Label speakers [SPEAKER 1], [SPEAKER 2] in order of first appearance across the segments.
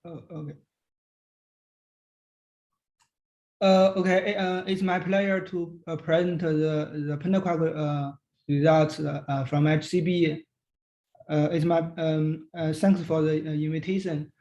[SPEAKER 1] Okay. Okay, it's my pleasure to present the Pentaquark results from LHCb. It's my thanks for the invitation.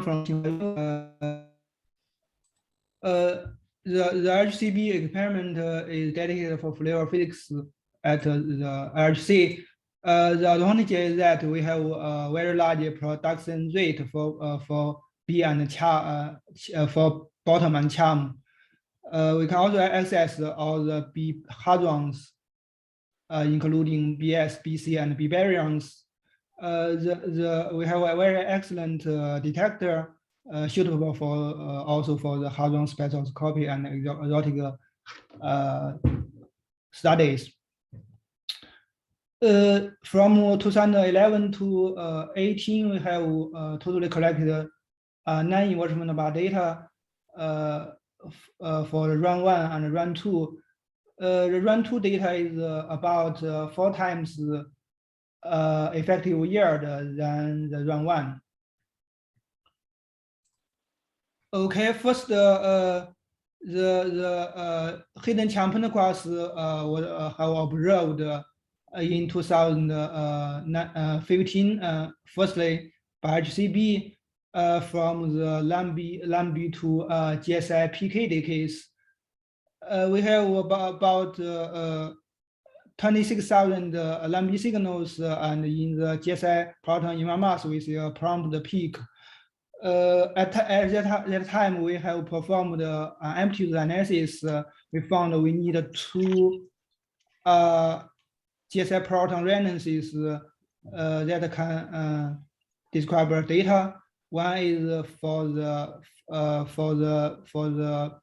[SPEAKER 1] From the LHCb experiment is dedicated for flavor physics at the LHC. The advantage is that we have a very large production rate for B and charm for bottom and charm. We can also access all the B hadrons, including BS, BC, and B baryons. We have a very excellent detector suitable for also for the hadron spectroscopy and exotic studies. From 2011 to 18, we have totally collected 9 enrichment bar data for the run 1 and run 2. The run 2 data is about 4 times effective yield than the run 1. Okay, first the hidden charm Pentaquarks have observed in 2015, firstly by LHCb from the LAMB to GSI PK decays. We have about 26,000 LAMB signals and in the GSI proton image mass with a prompt peak. At that time, we have performed amplitude analysis. We found we need 2 GSI proton resonances that can describe our data. One is for the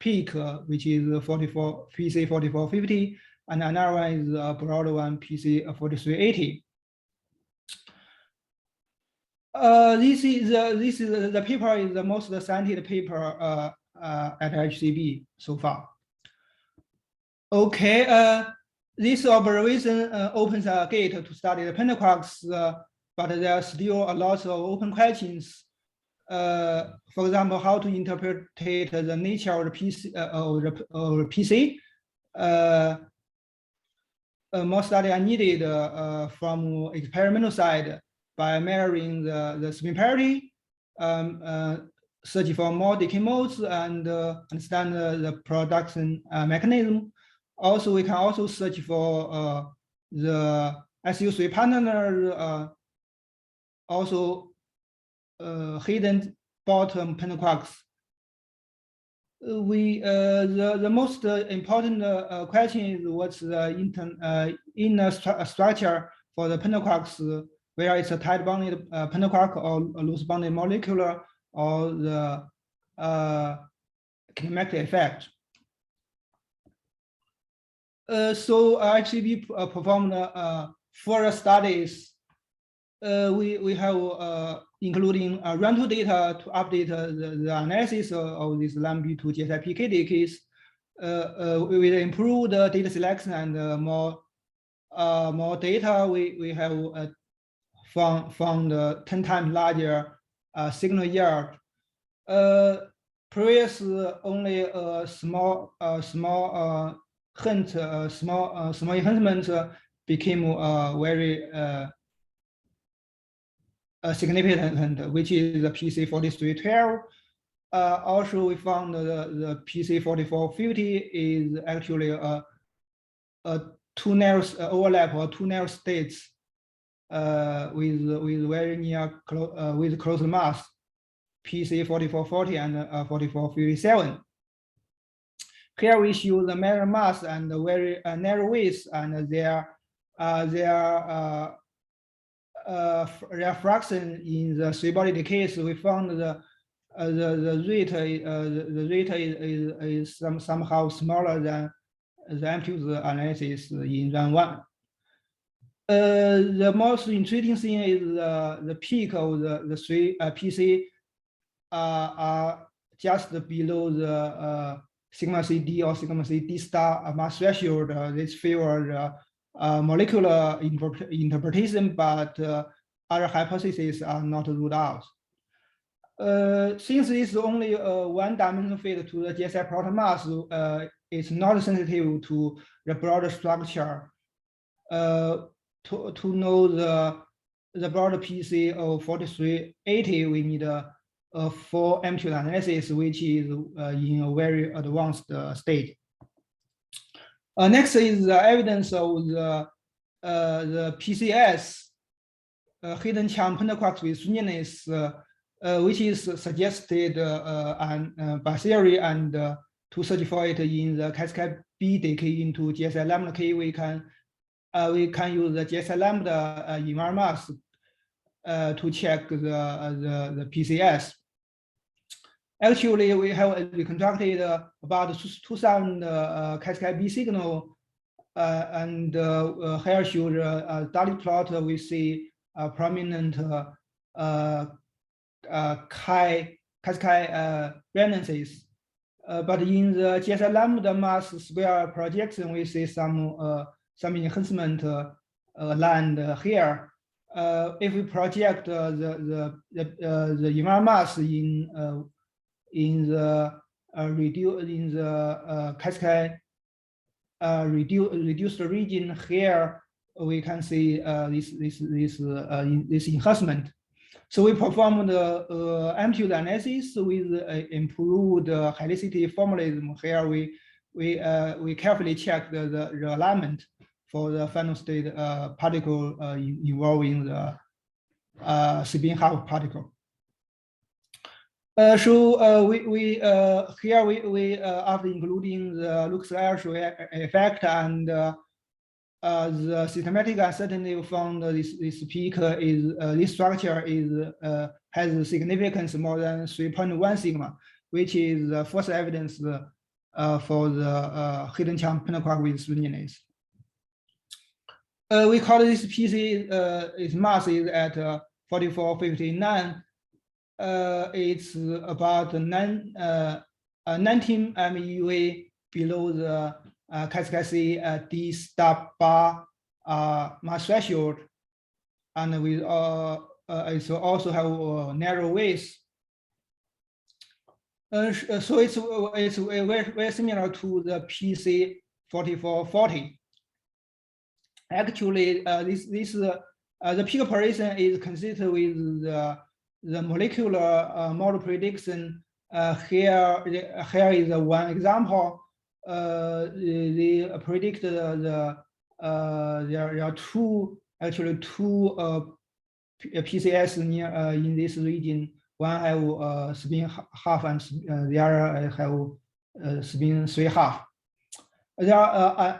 [SPEAKER 1] peak, which is PC 4450, and another one is a broad one, PC 4380. This is the paper is the most cited paper at LHCb so far. Okay, this observation opens a gate to study the Pentaquarks, but there are still a lot of open questions. For example, how to interpret the nature of the PC. More study are needed from experimental side by measuring the spin parity, search for more decay modes, and understand the production mechanism. Also, we can also search for the SU3 partner, also hidden bottom Pentaquarks. The most important question is what's the inner structure for the Pentaquarks, where it's a tight bonded Pentaquark or a loose bonded molecular, or the kinematic effect. So LHCb performed further studies. We have including run 2 data to update the analysis of this LAMB to GSI PK decays. We will improve the data selection and more data. We have found 10 times larger signal yield. Previous only a small enhancement became very significant, which is the PC 4312. Also, we found the PC 4450 is actually a 2 narrow overlap or 2 narrow states with very near with close mass, PC 4440 and 4457. Here we show the measured mass and the very narrow width and their fraction in the 3-body decays. We found the rate is somehow smaller than the amplitude analysis in run 1. The most intriguing thing is the peak of the 3 PC are just below the sigma CD or sigma CD star mass threshold. This favors molecular interpretation, but other hypotheses are not ruled out. Since it's only one-dimensional fit to the GSI proton mass, it's not sensitive to the broader structure. To know the broader PC of 4380, we need a full amplitude analysis, which is in a very advanced stage. Next is the evidence of the PCS hidden charm Pentaquarks with stringiness, which is suggested by theory, and to search for it in the Cascade B decay into GSI lambda K, we can use the GSI lambda inverse mass to check the PCS. Actually, we have reconstructed about 2,000 Cascade B signal, and here shows a Dalit plot. We see prominent Cascade resonances, but in the GSI lambda mass square projection, we see some enhancement land here. If we project the inverse mass in the Cascade reduced region here, we can see this enhancement. So we performed the amplitude analysis with improved helicity formalism. Here we carefully check the alignment for the final state particle involving the spin half particle. So here we after including the Lux-Airshow effect and the systematic uncertainty, we found this peak is this structure is has significance more than 3.1 sigma, which is the first evidence for the hidden charm Pentaquark with stringiness. We call this PC its mass is at 4459. It's about 19 MeV below the Cascade C D star bar mass threshold, and we it also have a narrow width. So it's very similar to the PC 4440. Actually, the peak operation is consistent with the molecular model prediction. Here is one example. They predict there are two PCS near in this region. One have spin half and the other have spin 3/2. There are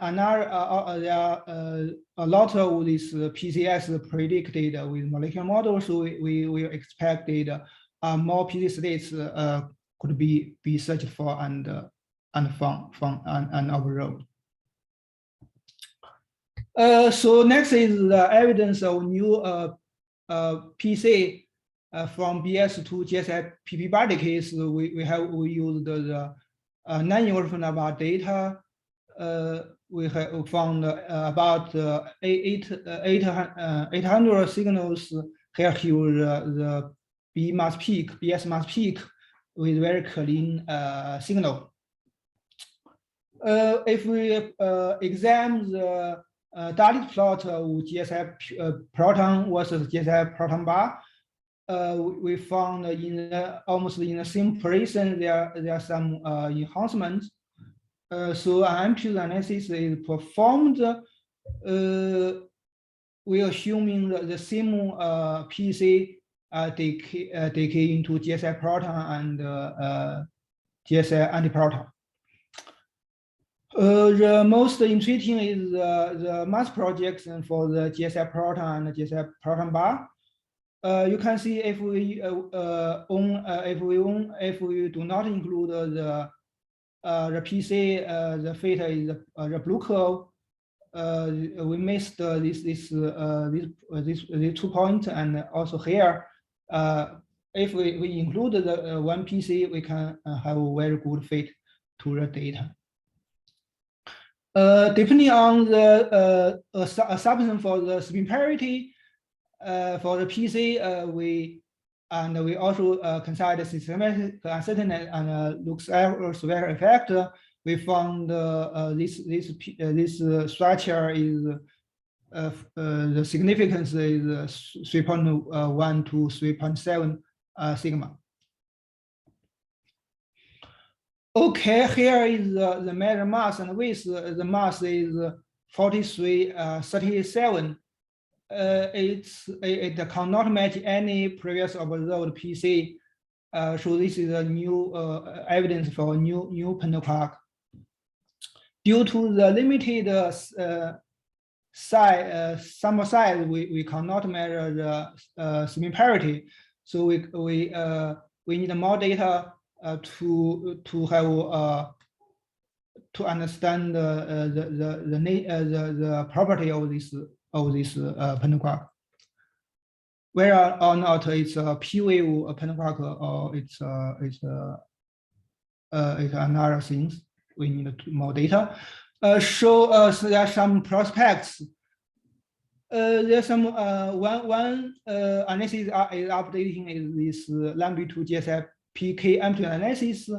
[SPEAKER 1] a lot of these PCS predicted with molecular models, so we expected more PC states could be searched for and found and overall. So next is the evidence of new PC from BS to GSI PP bar case. We used the non-uniform data. We have found about 800 signals here. The BS mass peak with very clean signal. If we examine the Dalit plot of GSI proton versus GSI proton bar, we found almost in the same person there are some enhancements. So an amplitude analysis is performed. We assuming the same PC decay into GSI proton and GSI antiproton. The most intriguing is the mass projection for the GSI proton and the GSI proton bar. You can see if we do not include the PC, the theta is the blue curve. We missed these 2 points, and also here, if we include the one PC, we can have a very good fit to the data. Depending on the assumption for the spin parity, For the PC, we also consider systematic uncertainty and Lux-Square effect. We found this structure is the significance is 3.1 to 3.7 sigma. Okay, here is the measure mass and width. The mass is 4337. It cannot match any previous observed PC. So this is a new evidence for new Pentaquark. Due to the limited sample size, we cannot measure the spin parity. So we need more data to have to understand the property of this Pentaquark, whether or not it's a P-wave Pentaquark or it's another things. We need more data. So there are some prospects. There's some one analysis is updating is this Lambi2 GSI PK amplitude analysis.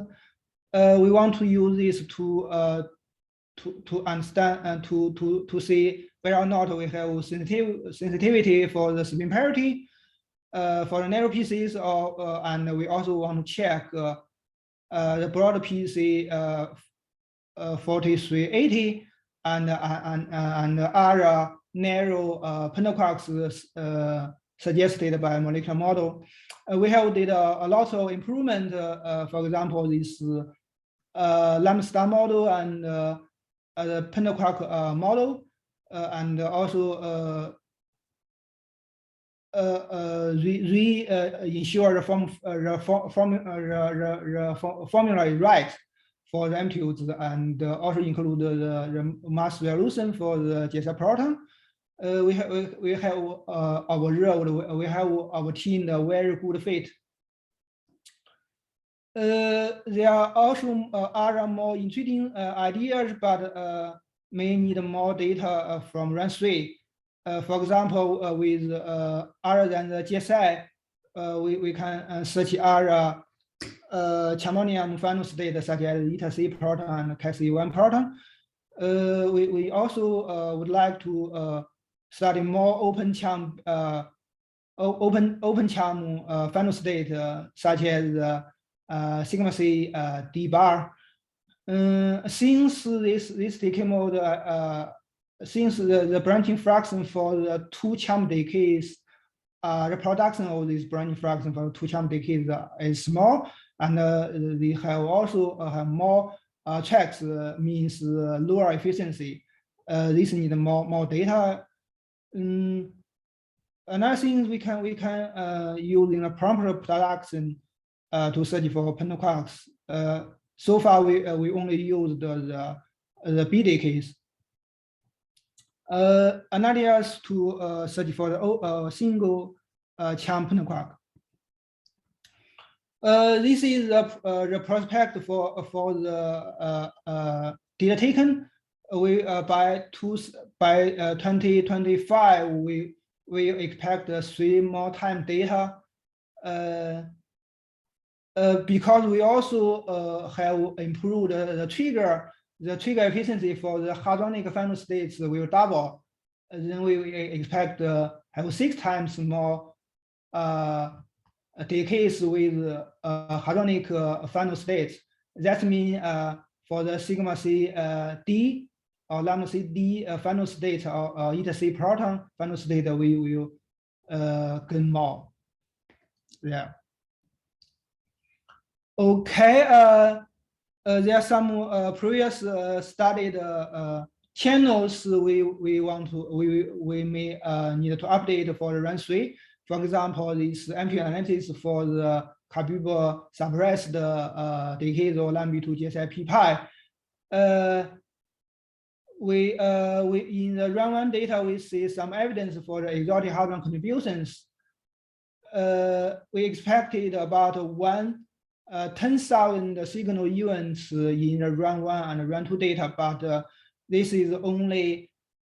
[SPEAKER 1] We want to use this to understand and to see whether or not we have sensitivity for the spin parity for the narrow PCs, or and we also want to check the broad PC 4380 and other narrow Pentaquarks suggested by molecular model. We have did a lot of improvement. For example, this lambda star model and the Pentaquark model, and also ensure the formula is right for the amplitudes, and also include the mass resolution for the GSI proton. We have obtained a very good fit. There are also other more intriguing ideas, but may need more data from run 3. For example, with other than the GSI, we can search other charmonium final state such as LHCb proton and Cas1 proton. We also would like to study more open charm final state such as sigma C D bar. Since this decay mode, since the branching fraction for the 2 charm decays, the production of this branching fraction for 2 charm decays is small, and they have also have more checks, means lower efficiency. This need more data. Another thing we can use in a prompt production to search for Pentaquarks. So far we only used the B decays. Another is to search for the single charm Pentaquark. This is the prospect for the data taken. We by 2025 we expect 3 more time data. Because we also have improved the trigger efficiency for the hadronic final states will double. Then we expect have 6 times more decays with hadronic final states. That means for the sigma C D or lambda C D final state or eta C proton final state, we will gain more. Yeah. Okay. There are some previous studied channels we may need to update for the run 3. For example, this amplitude analysis for the Cabibel suppressed decays or Lambi2 GSI P pi. We in the run 1 data we see some evidence for the exotic hadron contributions. We expected about 10,000 signal events in the run 1 and run 2 data, but this is only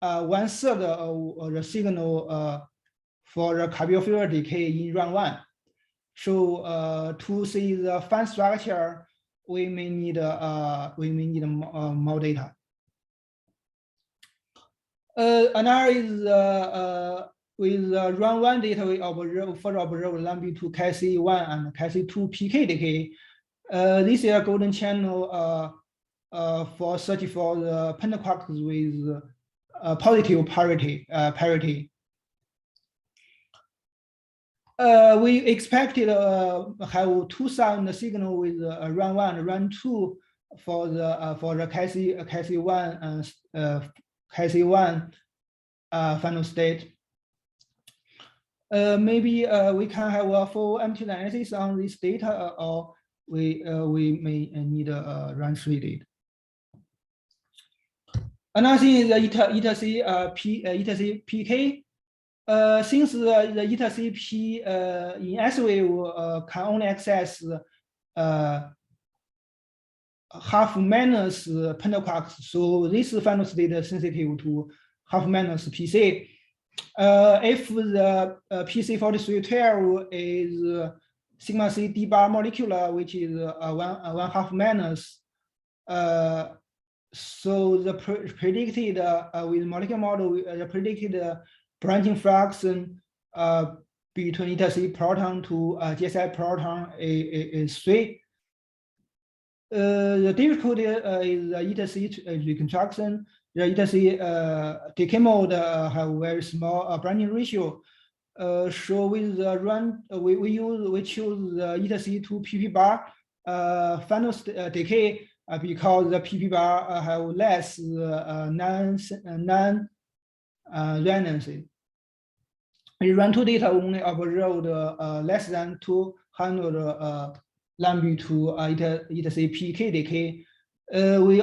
[SPEAKER 1] 1/3 of the signal for the carboxyl decay in round 1. So to see the fine structure, we may need more data. Another is with round 1 data, we further observe Liming 2 Ca1 and Ca2 PK decay. This is a golden channel for search for the Pentaquarks with positive parity. We expected have 2 sound signal with round 1 and round 2 for the Ca1 and Ca1 final state. Maybe we can have a full amplitude analysis on this data, or we may need a run 3 data. Another thing is the eta-C PK. Since the eta-CP in S-wave can only access half minus Pentaquarks, so this final state is sensitive to half minus PC. If the PC4312 is sigma C D bar molecular, which is one half minus, so the predicted with molecular model, the predicted branching fraction between eta-C proton to GSI proton is 3. The difficulty is the eta-C reconstruction. The eta-C decay mode have very small branching ratio. So with the run, we choose the eta-C to PP bar final decay because the PP bar have less non-resonancy. We run 2 data only observed less than 200 Liming to eta-C PK decay. We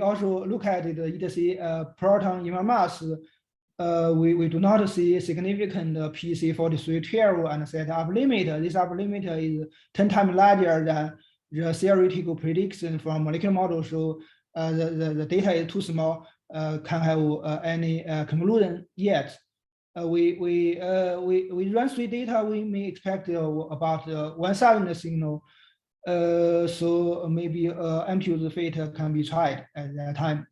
[SPEAKER 1] also look at the eta-C proton in mass. We do not see significant PC4312 and set up limit. This upper limit is 10 times larger than the theoretical prediction from molecular model. So the data is too small, can't have any conclusion yet. We run 3 data. We may expect about 1,000 signal. So maybe amplitude fit can be tried at that time.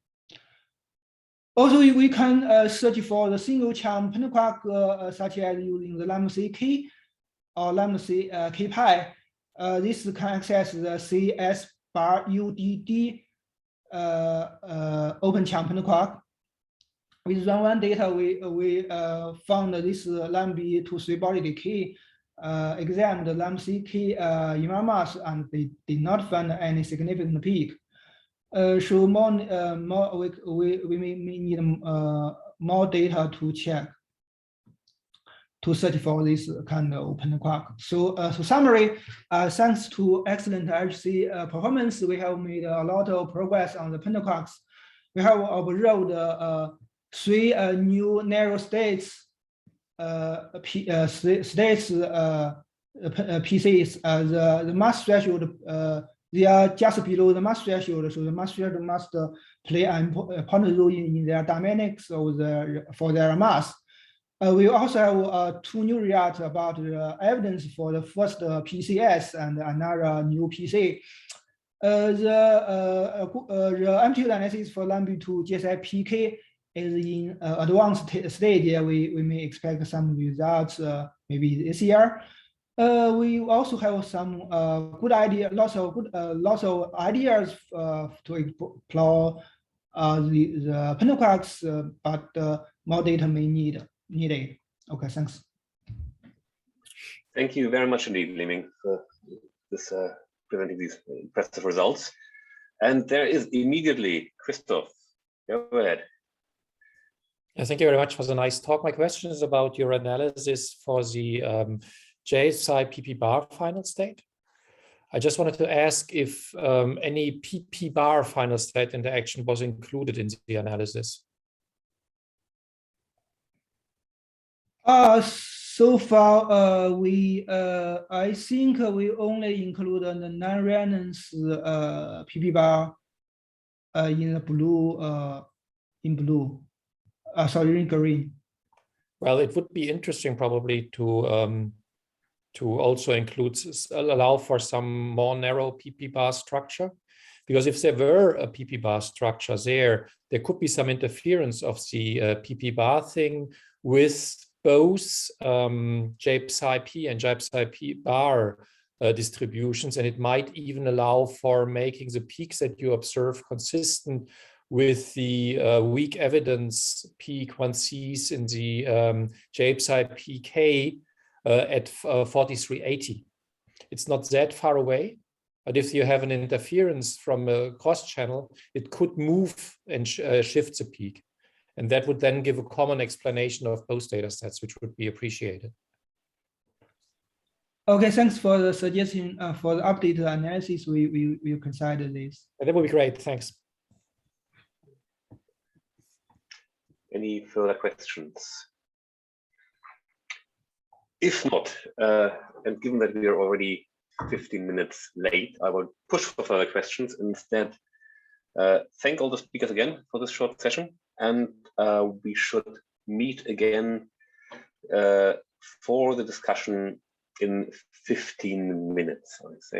[SPEAKER 1] Also, we can search for the single charm Pentaquark, such as using the Liming K or Liming K pi. This can access the CS bar UDD open charm Pentaquark. With round 1 data, we found this Liming to 3 body decay, examined the Liming K in mass, and they did not find any significant peak. So we may need more data to check, to search for this kind of Pentaquark. So summary, thanks to excellent LHC performance, we have made a lot of progress on the Pentaquarks. We have observed 3 new narrow states, PCs. The mass threshold, they are just below the mass threshold, so the mass threshold must play an important role in their dynamics of for their mass. We also have 2 new results about the evidence for the first PCS and another new PC. The amplitude analysis for Liming to GSI PK is in advanced stage. We may expect some results maybe this year. We also have some good idea, lots of ideas to explore the Pentaquarks, but more data may needed. Okay, thanks.
[SPEAKER 2] Thank you very much indeed, Liming, for this presenting these impressive results. And there is immediately Christoph. Go ahead.
[SPEAKER 3] Yeah, thank you very much for the nice talk. My question is about your analysis for the JSI PP bar final state. I just wanted to ask if any PP bar final state interaction was included in the analysis.
[SPEAKER 1] So far, I think we only include the non-resonance PP bar in the blue, in green.
[SPEAKER 3] Well, it would be interesting probably to also allow for some more narrow PP bar structure, because if there were a PP bar structure there could be some interference of the PP bar thing with both J-psi-P and J-psi-P bar distributions, and it might even allow for making the peaks that you observe consistent with the weak evidence peak one sees in the J-psi-PK at 4380. It's not that far away, but if you have an interference from a cross channel, it could move and shift the peak. And that would then give a common explanation of both data sets, which would be appreciated.
[SPEAKER 1] Okay, thanks for the suggestion for the updated analysis. We will consider this.
[SPEAKER 3] That would be great. Thanks.
[SPEAKER 2] Any further questions? If not, and given that we are already 15 minutes late, I will push for further questions. Instead, thank all the speakers again for this short session, and we should meet again for the discussion in 15 minutes, I would say.